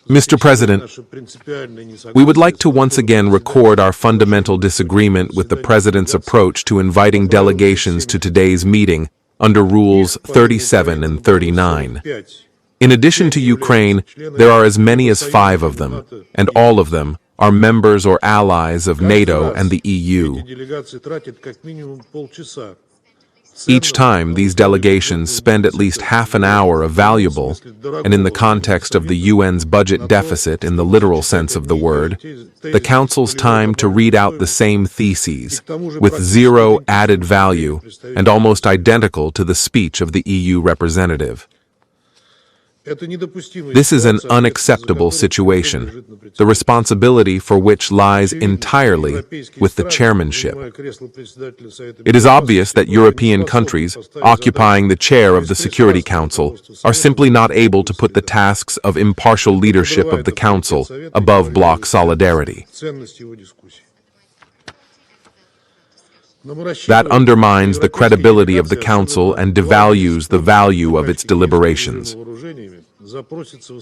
Mr. President, we would like to once again record our fundamental disagreement with the President's approach to inviting delegations to today's meeting under Rules 37 and 39. In addition to Ukraine, there are as many as 5 of them, and all of them are members or allies of NATO and the EU. Each time, these delegations spend at least half an hour of valuable, and in the context of the UN's budget deficit in the literal sense of the word, the Council's time to read out the same theses, with zero added value and almost identical to the speech of the EU representative. This is an unacceptable situation, the responsibility for which lies entirely with the chairmanship. It is obvious that European countries occupying the chair of the Security Council are simply not able to put the tasks of impartial leadership of the Council above bloc solidarity. That undermines the credibility of the Council and devalues the value of its deliberations.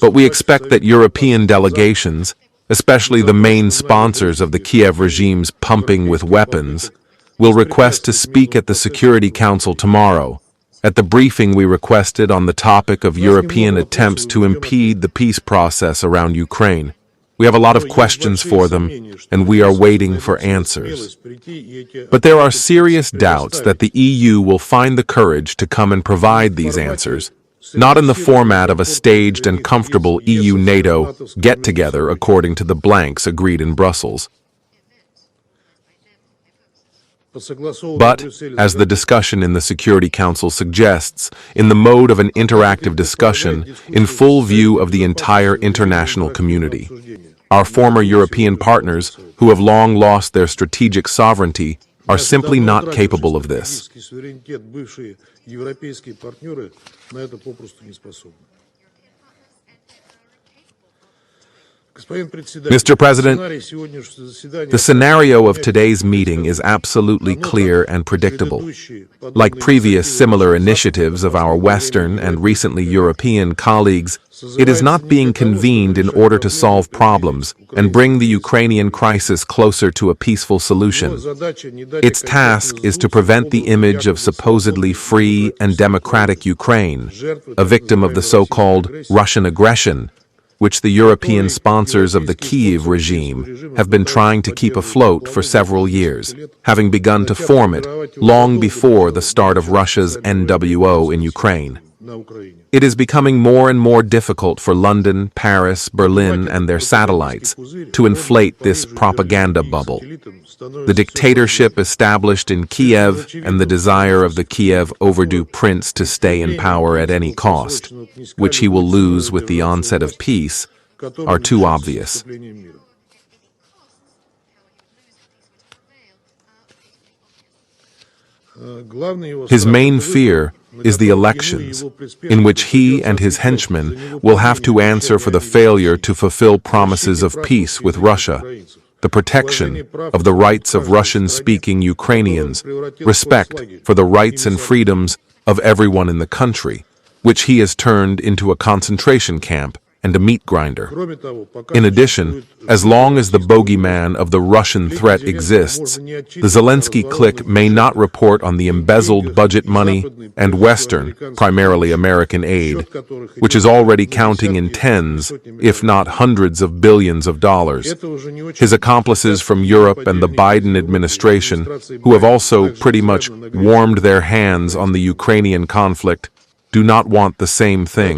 But we expect that European delegations, especially the main sponsors of the Kiev regime's pumping with weapons, will request to speak at the Security Council tomorrow, at the briefing we requested on the topic of European attempts to impede the peace process around Ukraine. We have a lot of questions for them, and we are waiting for answers. But there are serious doubts that the EU will find the courage to come and provide these answers, not in the format of a staged and comfortable EU-NATO get-together according to the blanks agreed in Brussels, but, as the discussion in the Security Council suggests, in the mode of an interactive discussion in full view of the entire international community. Our former European partners, who have long lost their strategic sovereignty, are simply not capable of this. Mr. President, the scenario of today's meeting is absolutely clear and predictable. Like previous similar initiatives of our Western and recently European colleagues, it is not being convened in order to solve problems and bring the Ukrainian crisis closer to a peaceful solution. Its task is to prevent the image of supposedly free and democratic Ukraine, a victim of the so-called Russian aggression, which the European sponsors of the Kyiv regime have been trying to keep afloat for several years, having begun to form it long before the start of Russia's NWO in Ukraine. It is becoming more and more difficult for London, Paris, Berlin, and their satellites to inflate this propaganda bubble. The dictatorship established in Kiev and the desire of the Kiev overdue prince to stay in power at any cost, which he will lose with the onset of peace, are too obvious. His main fear is the elections, in which he and his henchmen will have to answer for the failure to fulfill promises of peace with Russia, the protection of the rights of Russian-speaking Ukrainians, respect for the rights and freedoms of everyone in the country, which he has turned into a concentration camp and a meat grinder. In addition, as long as the bogeyman of the Russian threat exists, the Zelensky clique may not report on the embezzled budget money and Western, primarily American aid, which is already counting in tens, if not hundreds of billions of dollars. His accomplices from Europe and the Biden administration, who have also pretty much warmed their hands on the Ukrainian conflict, do not want the same thing.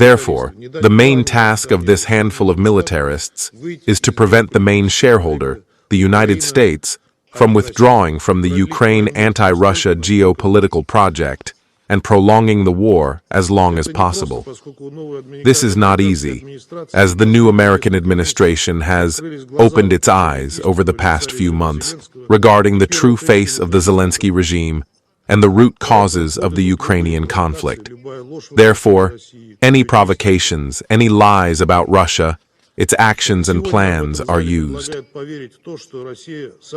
Therefore, the main task of this handful of militarists is to prevent the main shareholder, the United States, from withdrawing from the Ukraine anti-Russia geopolitical project and prolonging the war as long as possible. This is not easy, as the new American administration has opened its eyes over the past few months regarding the true face of the Zelensky regime and the root causes of the Ukrainian conflict. Therefore, any provocations, any lies about Russia, its actions and plans are used.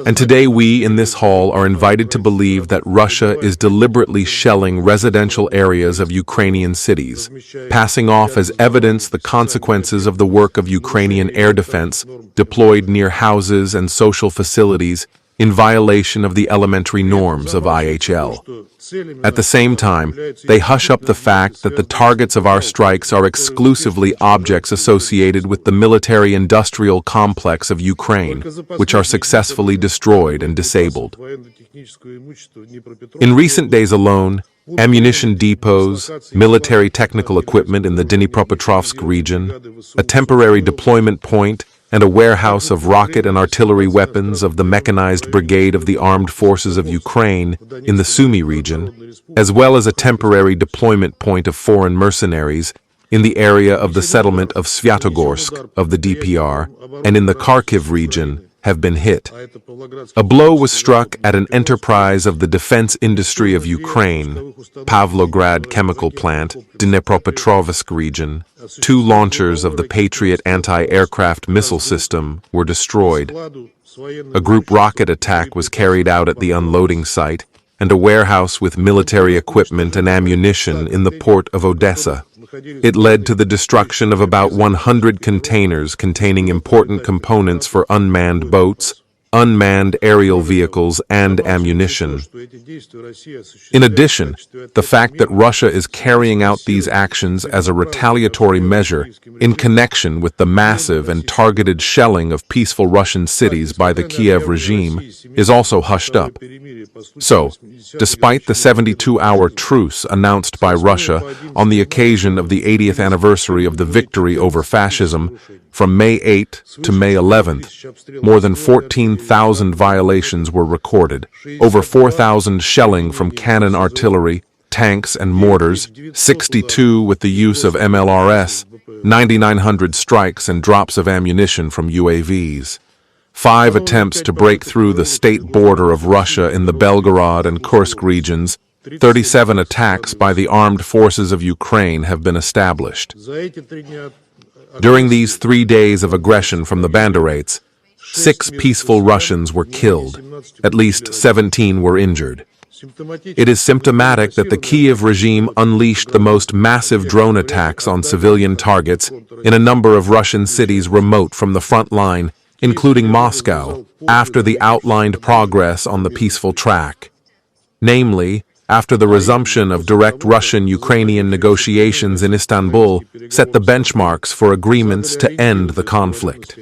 And today we in this hall are invited to believe that Russia is deliberately shelling residential areas of Ukrainian cities, passing off as evidence the consequences of the work of Ukrainian air defense deployed near houses and social facilities in violation of the elementary norms of IHL. At the same time, they hush up the fact that the targets of our strikes are exclusively objects associated with the military-industrial complex of Ukraine, which are successfully destroyed and disabled. In recent days alone, ammunition depots, military technical equipment in the Dnipropetrovsk region, a temporary deployment point, and a warehouse of rocket and artillery weapons of the Mechanized Brigade of the Armed Forces of Ukraine in the Sumy region, as well as a temporary deployment point of foreign mercenaries in the area of the settlement of Svyatogorsk of the DPR and in the Kharkiv region, have been hit. A blow was struck at an enterprise of the defense industry of Ukraine, Pavlograd Chemical Plant, Dnipropetrovsk region. 2 launchers of the Patriot anti-aircraft missile system were destroyed. A group rocket attack was carried out at the unloading site, and a warehouse with military equipment and ammunition in the port of Odessa. It led to the destruction of about 100 containers containing important components for unmanned boats, unmanned aerial vehicles, and ammunition. In addition, the fact that Russia is carrying out these actions as a retaliatory measure in connection with the massive and targeted shelling of peaceful Russian cities by the Kiev regime is also hushed up. So, despite the 72-hour truce announced by Russia on the occasion of the 80th anniversary of the victory over fascism, from May 8 to May 11th, more than 14,000 violations were recorded, over 4,000 shelling from cannon artillery, tanks and mortars, 62 with the use of MLRS, 9,900 strikes and drops of ammunition from UAVs. 5 attempts to break through the state border of Russia in the Belgorod and Kursk regions, 37 attacks by the armed forces of Ukraine have been established. During these 3 days of aggression from the Banderates, 6 peaceful Russians were killed, at least 17 were injured. It is symptomatic that the Kiev regime unleashed the most massive drone attacks on civilian targets in a number of Russian cities remote from the front line, including Moscow, after the outlined progress on the peaceful track. Namely, after the resumption of direct Russian-Ukrainian negotiations in Istanbul set the benchmarks for agreements to end the conflict.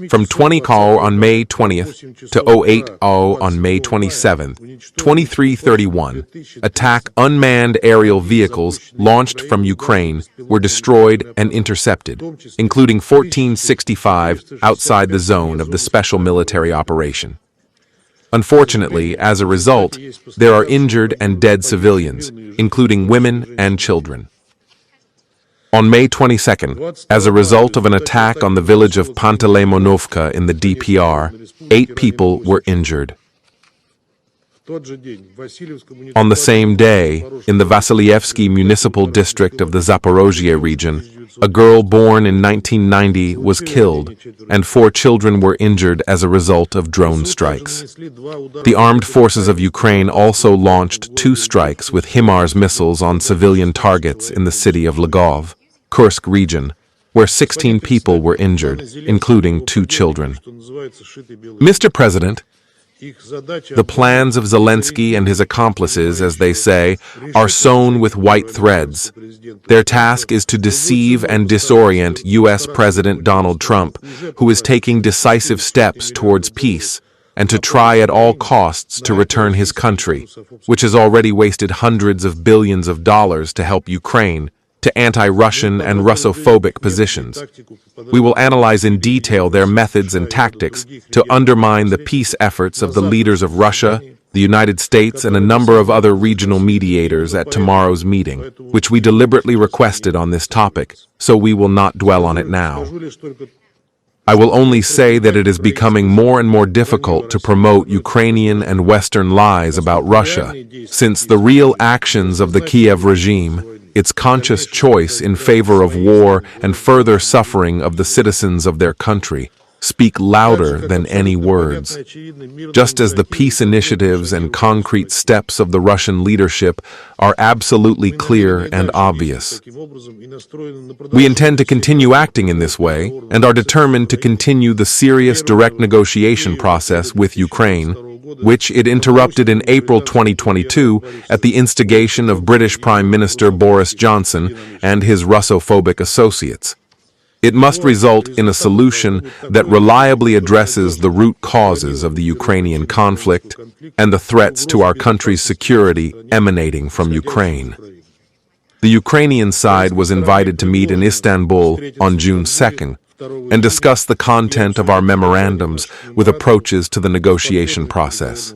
From 20:00 on May 20th to 08:00 on May 27th, 23:31, attack unmanned aerial vehicles launched from Ukraine were destroyed and intercepted, including 1465 outside the zone of the special military operation. Unfortunately, as a result, there are injured and dead civilians, including women and children. On May 22nd, as a result of an attack on the village of Panteleimonovka in the DPR, 8 people were injured. On the same day, in the Vassilievsky municipal district of the Zaporozhye region, a girl born in 1990 was killed, and 4 children were injured as a result of drone strikes. The armed forces of Ukraine also launched 2 strikes with HIMARS missiles on civilian targets in the city of Lvov, Kursk region, where 16 people were injured, including 2 children. Mr. President, the plans of Zelensky and his accomplices, as they say, are sewn with white threads. Their task is to deceive and disorient U.S. President Donald Trump, who is taking decisive steps towards peace, and to try at all costs to return his country, which has already wasted hundreds of billions of dollars to help Ukraine, to anti-Russian and Russophobic positions. We will analyze in detail their methods and tactics to undermine the peace efforts of the leaders of Russia, the United States, and a number of other regional mediators at tomorrow's meeting, which we deliberately requested on this topic, so we will not dwell on it now. I will only say that it is becoming more and more difficult to promote Ukrainian and Western lies about Russia, since the real actions of the Kiev regime its conscious choice in favor of war and further suffering of the citizens of their country, speak louder than any words. Just as the peace initiatives and concrete steps of the Russian leadership are absolutely clear and obvious. We intend to continue acting in this way and are determined to continue the serious direct negotiation process with Ukraine, which it interrupted in April 2022 at the instigation of British Prime Minister Boris Johnson and his Russophobic associates. It must result in a solution that reliably addresses the root causes of the Ukrainian conflict and the threats to our country's security emanating from Ukraine. The Ukrainian side was invited to meet in Istanbul on June 2nd and discuss the content of our memorandums with approaches to the negotiation process.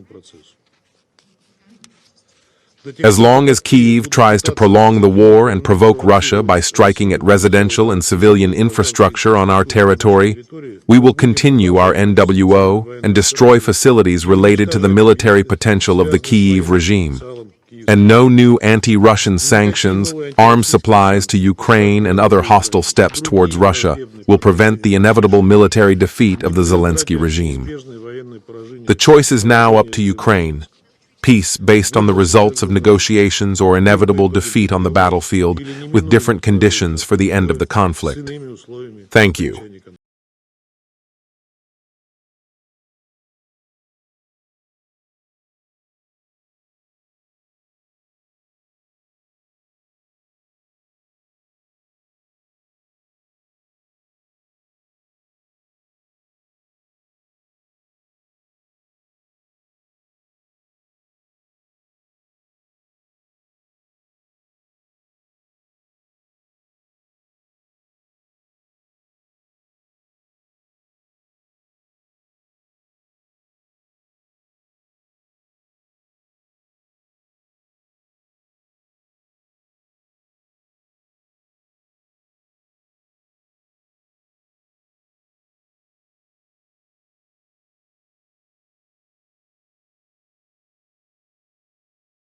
As long as Kyiv tries to prolong the war and provoke Russia by striking at residential and civilian infrastructure on our territory, we will continue our NWO and destroy facilities related to the military potential of the Kyiv regime. And no new anti-Russian sanctions, arms supplies to Ukraine, and other hostile steps towards Russia will prevent the inevitable military defeat of the Zelensky regime. The choice is now up to Ukraine. Peace based on the results of negotiations or inevitable defeat on the battlefield with different conditions for the end of the conflict. Thank you.